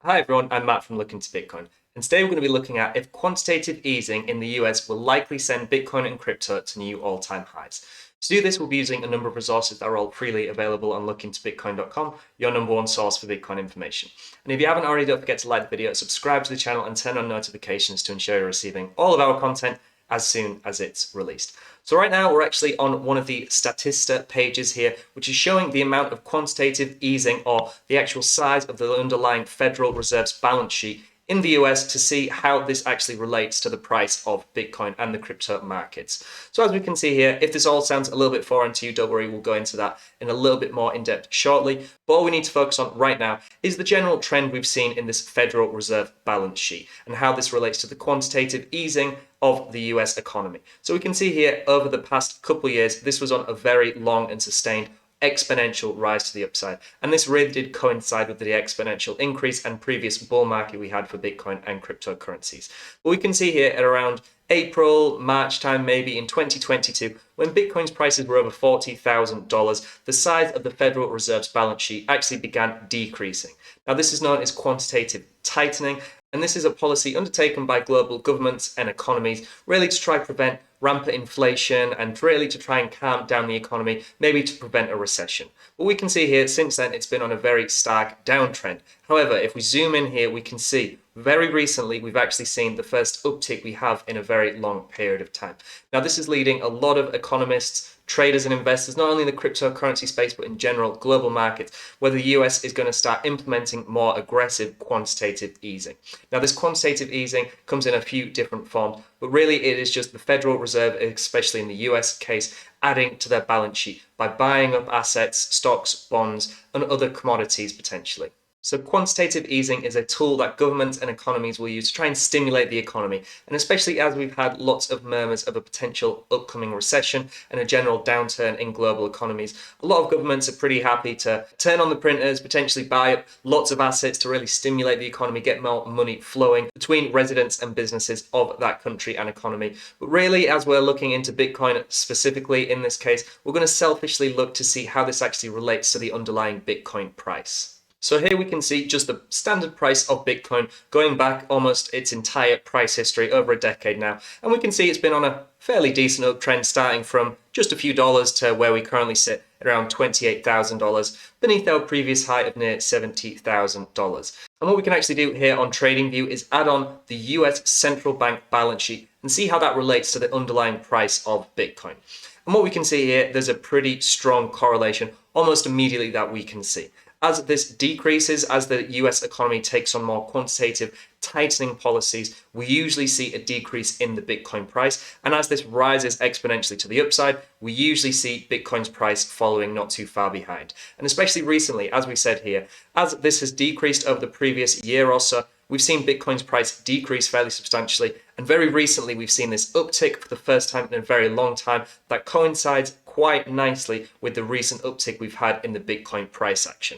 Hi everyone, I'm Matt from Look Into Bitcoin, and today we're going to be looking at if quantitative easing in the US will likely send Bitcoin and crypto to new all-time highs. To do this, we'll be using a number of resources that are all freely available on lookintobitcoin.com, your number one source for Bitcoin information. And if you haven't already, don't forget to like the video, subscribe to the channel, and turn on notifications to ensure you're receiving all of our content as soon as it's released. So right now we're actually on one of the Statista pages here, which is showing the amount of quantitative easing or the actual size of the underlying Federal Reserve's balance sheet in the US to see how this actually relates to the price of Bitcoin and the crypto markets. So as we can see here, if this all sounds a little bit foreign to you, don't worry, we'll go into that in a little bit more in depth shortly. But all we need to focus on right now is the general trend we've seen in this Federal Reserve balance sheet and how this relates to the quantitative easing of the US economy. So we can see here over the past couple of years, this was on a very long and sustained exponential rise to the upside. And this really did coincide with the exponential increase and previous bull market we had for Bitcoin and cryptocurrencies. But we can see here at around April, March time, maybe in 2022, when Bitcoin's prices were over $40,000, the size of the Federal Reserve's balance sheet actually began decreasing. Now, this is known as quantitative tightening, and this is a policy undertaken by global governments and economies really to try to prevent rampant inflation and really to try and calm down the economy, maybe to prevent a recession. But we can see here since then it's been on a very stark downtrend. However, if we zoom in here, we can see very recently we've actually seen the first uptick we have in a very long period of time. Now, this is leading a lot of economists, traders and investors, not only in the cryptocurrency space, but in general global markets, where the US is going to start implementing more aggressive quantitative easing. Now, this quantitative easing comes in a few different forms, but really it is just the Federal Reserve, especially in the US case, adding to their balance sheet by buying up assets, stocks, bonds, and other commodities potentially. So quantitative easing is a tool that governments and economies will use to try and stimulate the economy. And especially as we've had lots of murmurs of a potential upcoming recession and a general downturn in global economies, a lot of governments are pretty happy to turn on the printers, potentially buy up lots of assets to really stimulate the economy, get more money flowing between residents and businesses of that country and economy. But really, as we're looking into Bitcoin specifically in this case, we're going to selfishly look to see how this actually relates to the underlying Bitcoin price. So here we can see just the standard price of Bitcoin going back almost its entire price history, over a decade now. And we can see it's been on a fairly decent uptrend, starting from just a few dollars to where we currently sit at around $28,000, beneath our previous high of near $70,000. And what we can actually do here on TradingView is add on the US central bank balance sheet and see how that relates to the underlying price of Bitcoin. And what we can see here, there's a pretty strong correlation almost immediately that we can see. As this decreases, as the US economy takes on more quantitative tightening policies, we usually see a decrease in the Bitcoin price. And as this rises exponentially to the upside, we usually see Bitcoin's price following not too far behind. And especially recently, as we said here, as this has decreased over the previous year or so, we've seen Bitcoin's price decrease fairly substantially. And very recently, we've seen this uptick for the first time in a very long time that coincides quite nicely with the recent uptick we've had in the Bitcoin price action.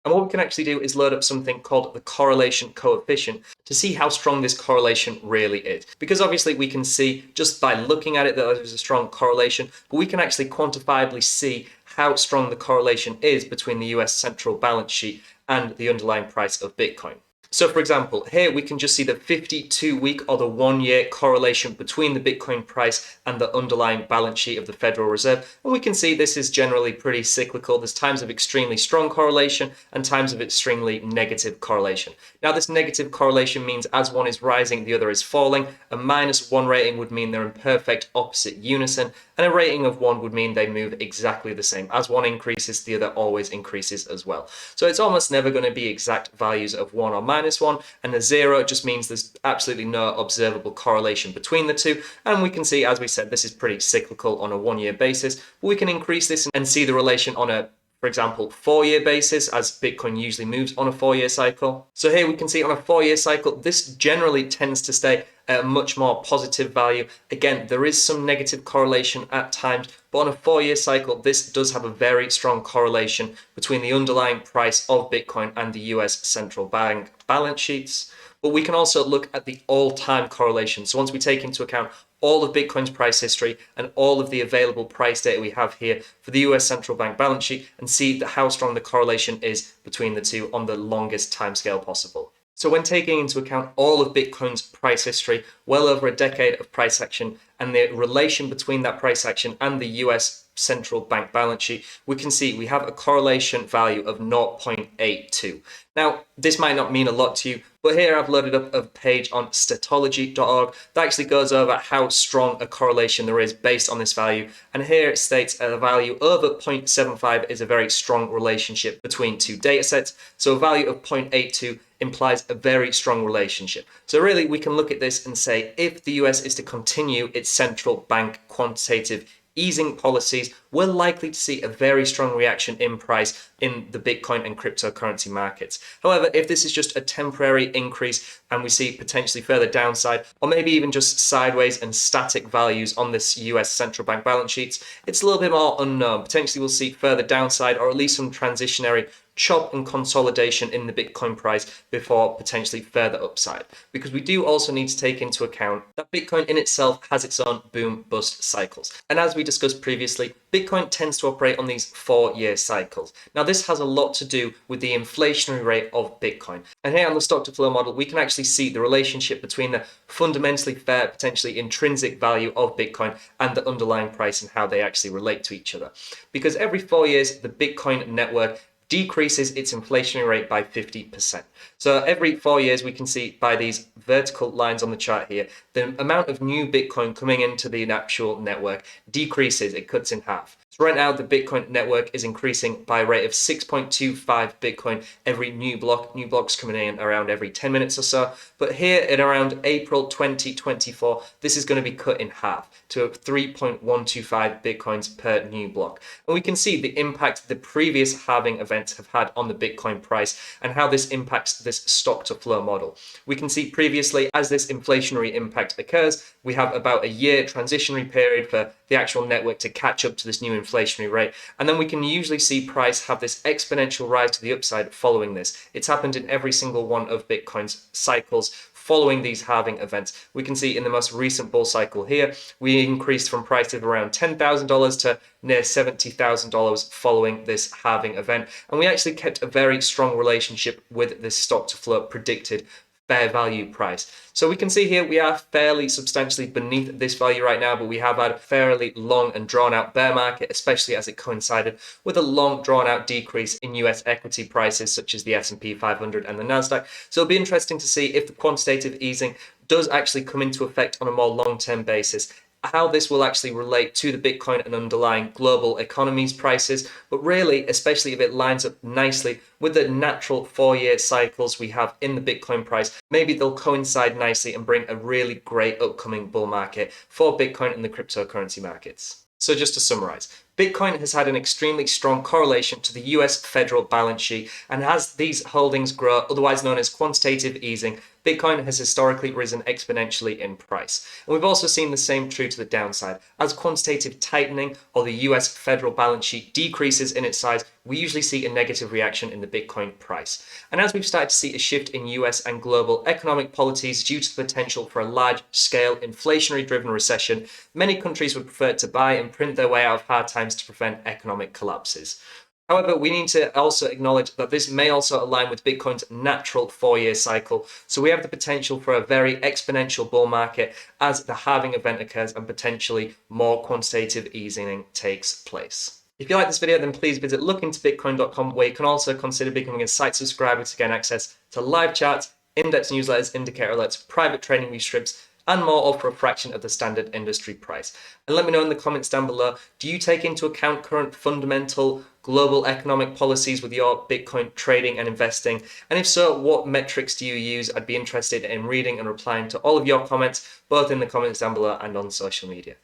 And what we can actually do is load up something called the correlation coefficient to see how strong this correlation really is. Because obviously we can see just by looking at it that there's a strong correlation, but we can actually quantifiably see how strong the correlation is between the US central balance sheet and the underlying price of Bitcoin. So for example, here we can just see the 52-week or the 1-year correlation between the Bitcoin price and the underlying balance sheet of the Federal Reserve. And we can see this is generally pretty cyclical. There's times of extremely strong correlation and times of extremely negative correlation. Now, this negative correlation means as one is rising, the other is falling. A -1 rating would mean they're in perfect opposite unison. And a rating of 1 would mean they move exactly the same. As one increases, the other always increases as well. So it's almost never going to be exact values of 1 or -1, and a 0 just means there's absolutely no observable correlation between the two. And we can see, as we said, this is pretty cyclical on a 1-year basis. But we can increase this and see the relation on a, for example, 4-year basis, as Bitcoin usually moves on a 4-year cycle. So here we can see on a 4-year cycle, this generally tends to stay at a much more positive value. Again, there is some negative correlation at times, but on a 4-year cycle, this does have a very strong correlation between the underlying price of Bitcoin and the US central bank balance sheets. But we can also look at the all-time correlation. So once we take into account all of Bitcoin's price history and all of the available price data we have here for the US central bank balance sheet, and see how strong the correlation is between the two on the longest timescale possible. So when taking into account all of Bitcoin's price history, well over a decade of price action, and the relation between that price action and the US central bank balance sheet, we can see we have a correlation value of 0.82. Now, this might not mean a lot to you, but here I've loaded up a page on statology.org that actually goes over how strong a correlation there is based on this value. And here it states a value over 0.75 is a very strong relationship between two data sets. So a value of 0.82 implies a very strong relationship. So really, we can look at this and say, if the US is to continue its central bank quantitative easing policies, we're likely to see a very strong reaction in price in the Bitcoin and cryptocurrency markets. However, if this is just a temporary increase and we see potentially further downside, or maybe even just sideways and static values on this US central bank balance sheets, it's a little bit more unknown. Potentially we'll see further downside or at least some transitionary chop and consolidation in the Bitcoin price before potentially further upside. Because we do also need to take into account that Bitcoin in itself has its own boom bust cycles. And as we discussed previously, Bitcoin tends to operate on these 4-year cycles. Now, this has a lot to do with the inflationary rate of Bitcoin. And here on the stock to flow model, we can actually see the relationship between the fundamentally fair, potentially intrinsic value of Bitcoin and the underlying price and how they actually relate to each other. Because every 4 years, the Bitcoin network decreases its inflationary rate by 50%. So every 4 years, we can see by these vertical lines on the chart here, the amount of new Bitcoin coming into the actual network decreases, it cuts in half. So right now, the Bitcoin network is increasing by a rate of 6.25 Bitcoin every new block. New blocks coming in around every 10 minutes or so. But here in around April 2024, this is going to be cut in half to 3.125 Bitcoins per new block. And we can see the impact the previous halving events have had on the Bitcoin price and how this impacts this stock to flow model. We can see previously, as this inflationary impact occurs, we have about a year transitionary period for the actual network to catch up to this new inflationary rate. And then we can usually see price have this exponential rise to the upside following this. It's happened in every single one of Bitcoin's cycles following these halving events. We can see in the most recent bull cycle here, we increased from price of around $10,000 to near $70,000 following this halving event. And we actually kept a very strong relationship with this stock to flow predicted fair value price. So we can see here we are fairly substantially beneath this value right now, but we have had a fairly long and drawn out bear market, especially as it coincided with a long drawn out decrease in US equity prices such as the S&P 500 and the Nasdaq. So it'll be interesting to see if the quantitative easing does actually come into effect on a more long-term basis, how this will actually relate to the Bitcoin and underlying global economies prices, but really, especially if it lines up nicely with the natural 4-year cycles we have in the Bitcoin price, maybe they'll coincide nicely and bring a really great upcoming bull market for Bitcoin and the cryptocurrency markets. So just to summarize, Bitcoin has had an extremely strong correlation to the US federal balance sheet, and as these holdings grow, otherwise known as quantitative easing, Bitcoin has historically risen exponentially in price. And we've also seen the same true to the downside. As quantitative tightening or the US federal balance sheet decreases in its size, we usually see a negative reaction in the Bitcoin price. And as we've started to see a shift in US and global economic policies due to the potential for a large-scale inflationary-driven recession, many countries would prefer to buy and print their way out of hard times to prevent economic collapses. However, we need to also acknowledge that this may also align with Bitcoin's natural 4-year cycle. So we have the potential for a very exponential bull market as the halving event occurs and potentially more quantitative easing takes place. If you like this video, then please visit lookintobitcoin.com, where you can also consider becoming a site subscriber to gain access to live charts, in-depth newsletters, indicator alerts, private TradingView strips, and more, all for a fraction of the standard industry price. And let me know in the comments down below, do you take into account current fundamental global economic policies with your Bitcoin trading and investing? And if so, what metrics do you use? I'd be interested in reading and replying to all of your comments, both in the comments down below and on social media.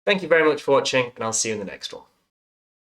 Thank you very much for watching, and I'll see you in the next one.